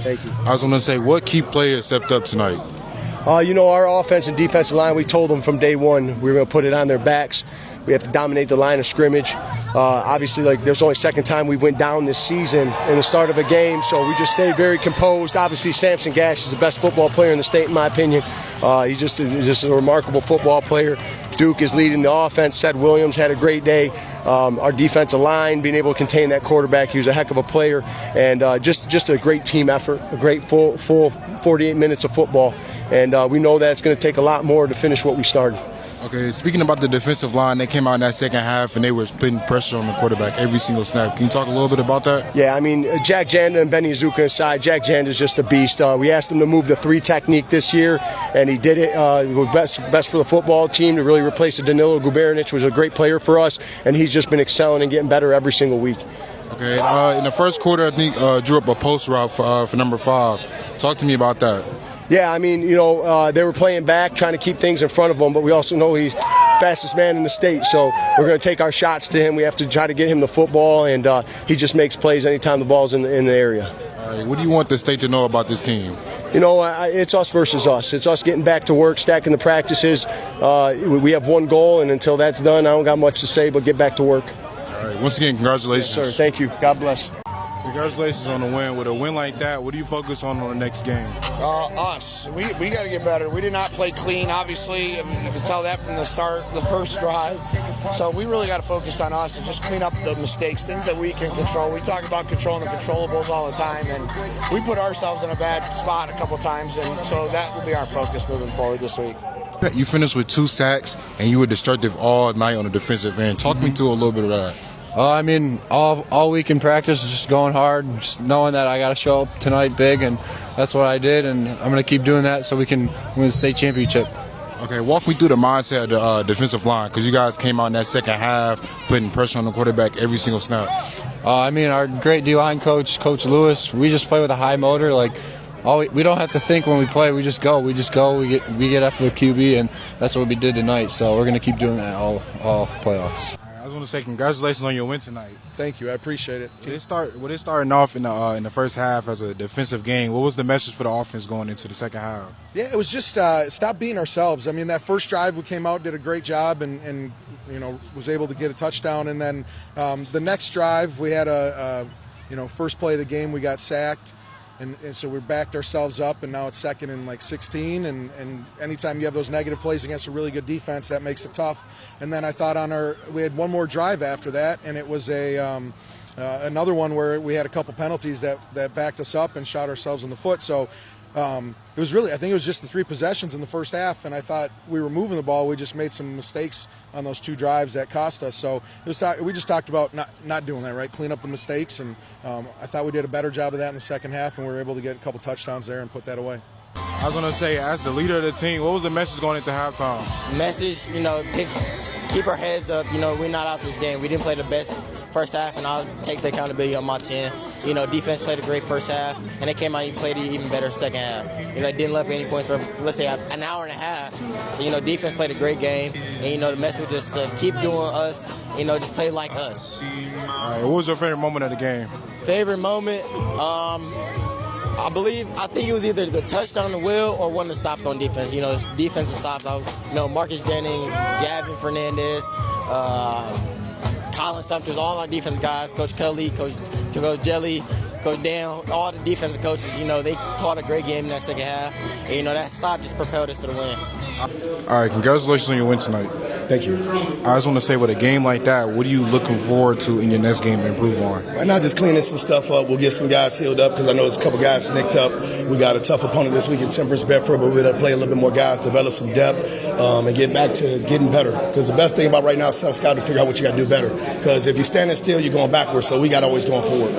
Thank you. I was going to say, what key players stepped up tonight? Our offense and defensive line, we told them from day one we were going to put it on their backs. We have to dominate the line of scrimmage. Obviously, there's only second time we went down this season in the start of a game, so we just stayed very composed. Obviously, Samson Gash is the best football player in the state, in my opinion. He's just a remarkable football player. Duke is leading the offense. Seth Williams had a great day. Our defensive line, being able to contain that quarterback, he was a heck of a player. And just a great team effort, a great full 48 minutes of football. And we know that it's going to take a lot more to finish what we started. Okay, speaking about the defensive line, they came out in that second half and they were putting pressure on the quarterback every single snap. Can you talk a little bit about that? Yeah, Jack Janda and Benny Azuka aside, Jack Janda is just a beast. We asked him to move the 3 technique this year, and he did it. It was best for the football team to really replace Danilo Gubernic, which was a great player for us, and he's just been excelling and getting better every single week. Okay, in the first quarter, I think drew up a post route for number 5. Talk to me about that. Yeah, they were playing back, trying to keep things in front of him, but we also know he's fastest man in the state, so we're going to take our shots to him. We have to try to get him the football, and he just makes plays anytime the ball's in the area. All right, what do you want the state to know about this team? It's us versus us. It's us getting back to work, stacking the practices. We have one goal, and until that's done, I don't got much to say, but get back to work. All right, once again, congratulations. Yes, sir. Thank you. God bless. Congratulations on the win. With a win like that, what do you focus on the next game? Us. We got to get better. We did not play clean, obviously. You can tell that from the start, the first drive. So we really got to focus on us and just clean up the mistakes, things that we can control. We talk about controlling the controllables all the time, and we put ourselves in a bad spot a couple times, and so that will be our focus moving forward this week. You finished with 2 sacks, and you were destructive all night on the defensive end. Talk me through a little bit of that. All week in practice is just going hard, just knowing that I got to show up tonight big, and that's what I did, and I'm going to keep doing that so we can win the state championship. Okay, walk me through the mindset of the defensive line, because you guys came out in that second half putting pressure on the quarterback every single snap. Our great D-line coach, Coach Lewis, we just play with a high motor. We don't have to think when we play. We just go. We get after the QB, and that's what we did tonight. So we're going to keep doing that all playoffs. I just want to say congratulations on your win tonight. Thank you. I appreciate it. With it starting off in the first half as a defensive game, what was the message for the offense going into the second half? Yeah, it was just stop being ourselves. That first drive we came out, did a great job, and was able to get a touchdown. And then the next drive we had first play of the game we got sacked. And so we backed ourselves up, and now it's second and 16. And anytime you have those negative plays against a really good defense, that makes it tough. And then I thought we had one more drive after that, and it was another one where we had a couple penalties that backed us up and shot ourselves in the foot. So it was I think it was just the 3 possessions in the first half, and I thought we were moving the ball. We just made some mistakes on those 2 drives that cost us. So we just talked about not doing that, right? Clean up the mistakes, and I thought we did a better job of that in the second half, and we were able to get a couple touchdowns there and put that away. I was going to say, as the leader of the team, what was the message going into halftime? Message, keep our heads up. We're not out this game. We didn't play the best first half, and I'll take the accountability on my chin. Defense played a great first half, and they came out and played an even better second half. They didn't let up any points for, let's say, an hour and a half. So, defense played a great game, and, the message was just to keep doing us, just play like us. All right, what was your favorite moment of the game? Favorite moment? I think it was either the touchdown to Will or one of the stops on defense. Defensive stops. Marcus Jennings, Gavin Fernandez, Colin Sumter, all our defense guys, Coach Kelly, Coach Jelly, Coach Dan, all the defensive coaches, they caught a great game in that second half. And, that stop just propelled us to the win. All right, congratulations on your win tonight. Thank you. I just want to say, with a game like that, what are you looking forward to in your next game to improve on? Right now, just cleaning some stuff up. We'll get some guys healed up because I know there's a couple guys nicked up. We got a tough opponent this week at Temperance Bedford, but we're going to play a little bit more guys, develop some depth, and get back to getting better. Because the best thing about right now is self-scouting, figure out what you got to do better. Because if you're standing still, you're going backwards, so we got always going forward.